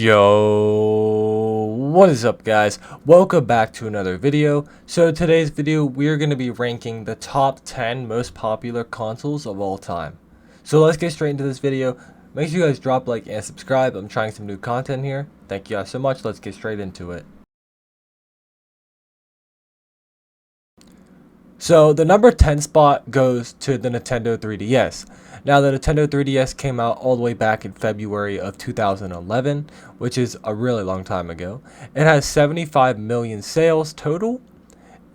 Yo, what is up guys? Welcome back to another video. So today's video we're going to be ranking the top 10 most popular consoles of all time. So let's get straight into this video. Make sure you guys drop a like and subscribe. I'm trying some new content here. Thank you guys so much. Let's get straight into it. So the number 10 spot goes to the Nintendo 3DS. Now the Nintendo 3DS came out all the way back in February of 2011, which is a really long time ago. It has 75 million sales total,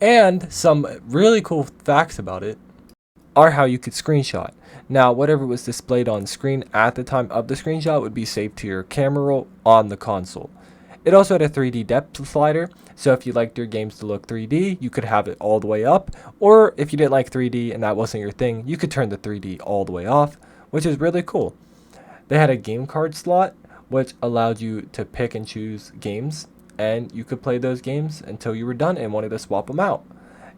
and some really cool facts about it are how you could screenshot. Now whatever was displayed on screen at the time of the screenshot would be saved to your camera roll on the console. It also had a 3D depth slider, so if you liked your games to look 3D, you could have it all the way up, or if you didn't like 3D and that wasn't your thing, you could turn the 3D all the way off, which is really cool. They had a game card slot, which allowed you to pick and choose games, and you could play those games until you were done and wanted to swap them out.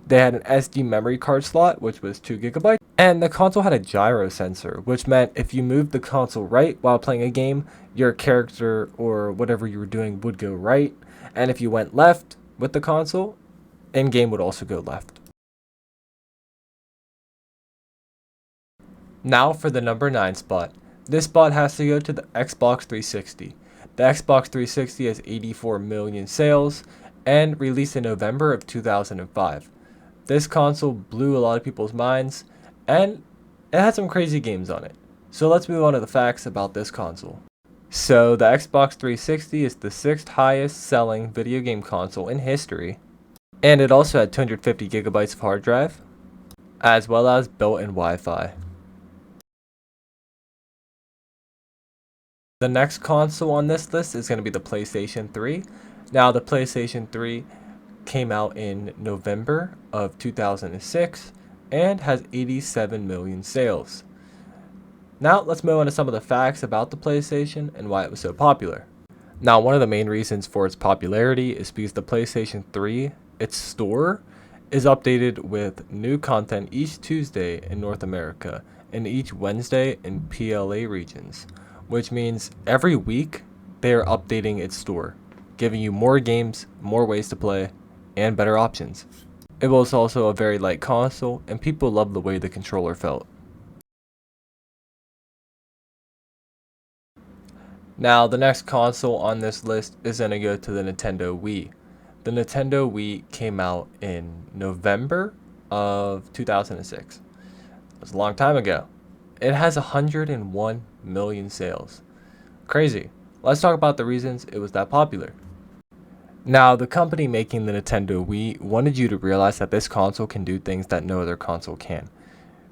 They had an SD memory card slot, which was 2 GB, and the console had a gyro sensor, which meant if you moved the console right while playing a game, your character or whatever you were doing would go right, and if you went left with the console, in-game would also go left. Now for the number 9 spot. This spot has to go to the Xbox 360. The Xbox 360 has 84 million sales and released in November of 2005. This console blew a lot of people's minds, and it had some crazy games on it. So let's move on to the facts about this console. So the Xbox 360 is the 6th highest selling video game console in history, and it also had 250 gigabytes of hard drive, as well as built-in Wi-Fi. The next console on this list is going to be the PlayStation 3. Now the PlayStation 3 came out in November of 2006 and has 87 million sales. Now let's move on to some of the facts about the PlayStation and why it was so popular. Now one of the main reasons for its popularity is because the PlayStation 3, its store, is updated with new content each Tuesday in North America and each Wednesday in PLA regions, which means every week they are updating its store, giving you more games, more ways to play, and better options. It was also a very light console, and people loved the way the controller felt. Now the next console on this list is going to go to the Nintendo Wii. The Nintendo Wii came out in November of 2006. It was a long time ago. It has 101 million sales. Crazy. Let's talk about the reasons it was that popular. Now, the company making the Nintendo Wii wanted you to realize that this console can do things that no other console can.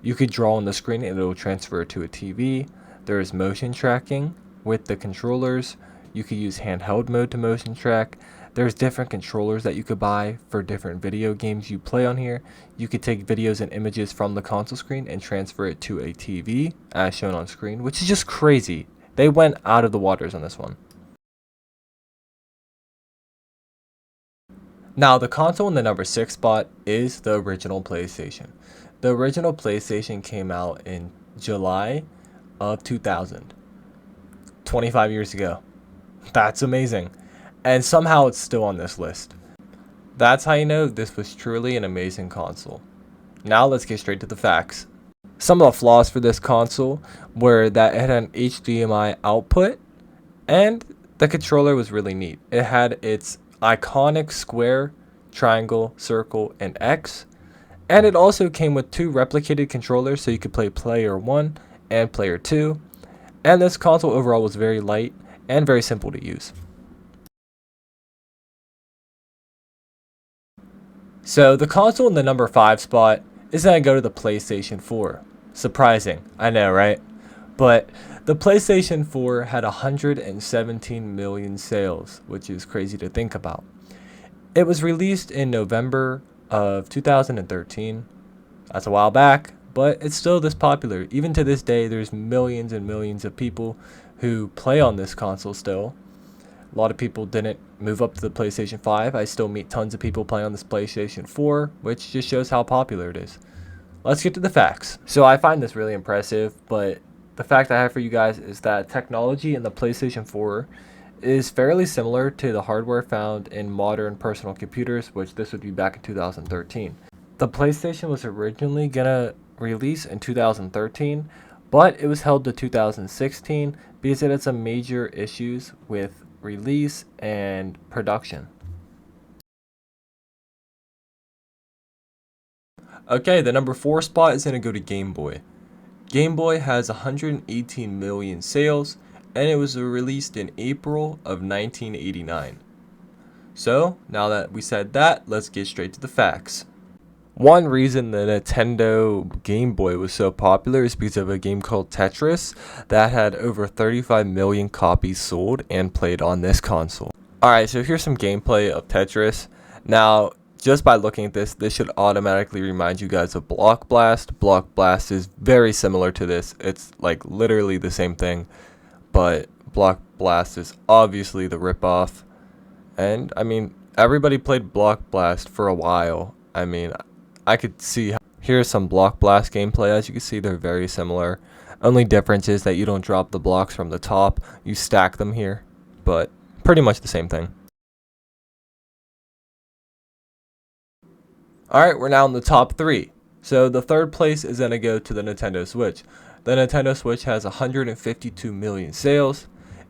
You could draw on the screen and it will transfer to a TV. There is motion tracking with the controllers. You could use handheld mode to motion track. There's different controllers that you could buy for different video games you play on here. You could take videos and images from the console screen and transfer it to a TV, as shown on screen, which is just crazy. They went out of the waters on this one. Now the console in the number 6 spot is the original PlayStation. The original PlayStation came out in July of 2000, 25 years ago. That's amazing. And somehow it's still on this list. That's how you know this was truly an amazing console. Now let's get straight to the facts. Some of the flaws for this console were that it had an HDMI output and the controller was really neat. It had its iconic square, triangle, circle, and X, and it also came with 2 replicated controllers so you could play player 1 and player 2, and this console overall was very light and very simple to use. So the console in the number 5 spot is going to go to the PlayStation 4. Surprising, I know, right? But the PlayStation 4 had 117 million sales, which is crazy to think about. It was released in November of 2013. That's a while back, but it's still this popular. Even to this day, there's millions and millions of people who play on this console still. A lot of people didn't move up to the PlayStation 5. I still meet tons of people playing on this PlayStation 4, which just shows how popular it is. Let's get to the facts. So I find this really impressive, but the fact I have for you guys is that technology in the PlayStation 4 is fairly similar to the hardware found in modern personal computers, which this would be back in 2013. The PlayStation was originally gonna release in 2013, but it was held to 2016 because it had some major issues with release and production. Okay, the number 4 spot is gonna go to Game Boy. Game Boy has 118 million sales, and it was released in April of 1989. So, now that we said that, let's get straight to the facts. One reason the Nintendo Game Boy was so popular is because of a game called Tetris that had over 35 million copies sold and played on this console. Alright, so here's some gameplay of Tetris. Now, just by looking at this should automatically remind you guys of Block Blast. Block Blast is very similar to this. It's like literally the same thing, but Block Blast is obviously the ripoff. And I mean, everybody played Block Blast for a while. I mean, I could see. Here's some Block Blast gameplay. As you can see, they're very similar. Only difference is that you don't drop the blocks from the top. You stack them here, but pretty much the same thing. Alright, we're now in the top 3. So the third place is going to go to the Nintendo Switch. The Nintendo Switch has 152 million sales.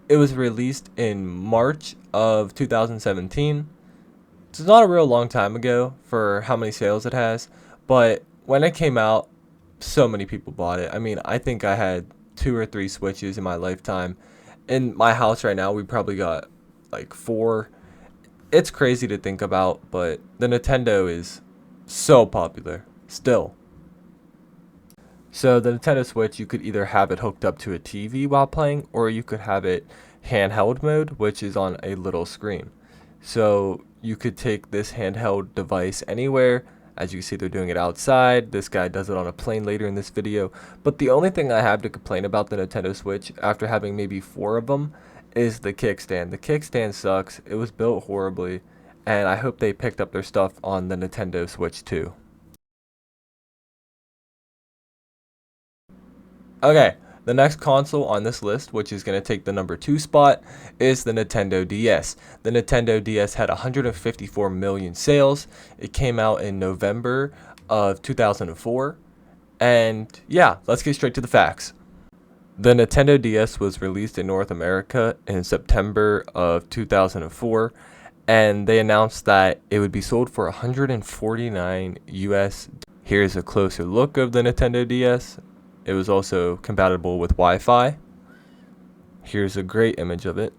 It was released in March of 2017. It's not a real long time ago for how many sales it has, but when it came out, so many people bought it. I mean, I think I had 2 or 3 Switches in my lifetime. In my house right now, we probably got like 4. It's crazy to think about, but the Nintendo is so popular still. So the Nintendo Switch, you could either have it hooked up to a TV while playing, or you could have it handheld mode, which is on a little screen. So you could take this handheld device anywhere. As you can see, they're doing it outside. This guy does it on a plane later in this video. But the only thing I have to complain about the Nintendo Switch, after having maybe 4 of them, is the kickstand. The kickstand sucks. It was built horribly, and I hope they picked up their stuff on the Nintendo Switch too. Okay, the next console on this list, which is going to take the number 2 spot, is the Nintendo DS. The Nintendo DS had 154 million sales. It came out in November of 2004. And yeah, let's get straight to the facts. The Nintendo DS was released in North America in September of 2004, and they announced that it would be sold for 149 US. Here's a closer look of the Nintendo DS. It was also compatible with Wi-Fi. Here's a great image of it.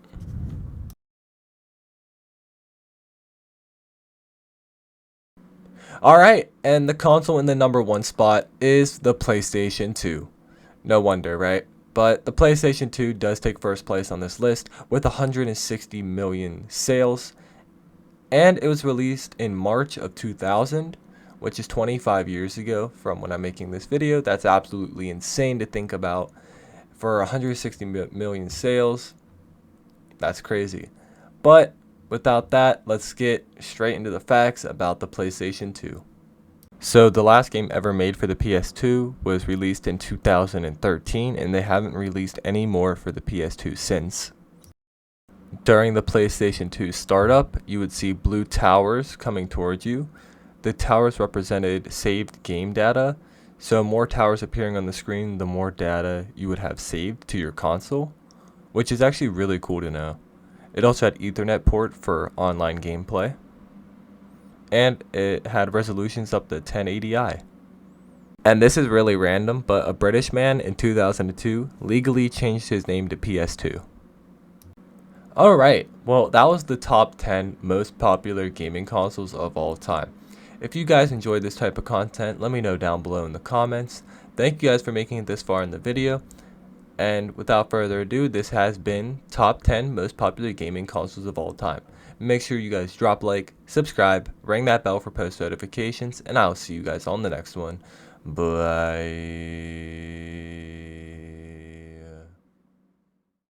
Alright, and the console in the number 1 spot is the PlayStation 2. No wonder, right? But the PlayStation 2 does take first place on this list with 160 million sales. And it was released in March of 2000, which is 25 years ago from when I'm making this video. That's absolutely insane to think about. For 160 million sales, that's crazy. But without that, let's get straight into the facts about the PlayStation 2. So the last game ever made for the PS2 was released in 2013, and they haven't released any more for the PS2 since. During the PlayStation 2 startup, you would see blue towers coming towards you. The towers represented saved game data, so more towers appearing on the screen, the more data you would have saved to your console, which is actually really cool to know. It also had Ethernet port for online gameplay, and it had resolutions up to 1080i. And this is really random, but a British man in 2002 legally changed his name to PS2. Alright, well that was the top 10 most popular gaming consoles of all time. If you guys enjoyed this type of content, let me know down below in the comments. Thank you guys for making it this far in the video. And without further ado, this has been top 10 most popular gaming consoles of all time. Make sure you guys drop a like, subscribe, ring that bell for post notifications, and I'll see you guys on the next one. Bye.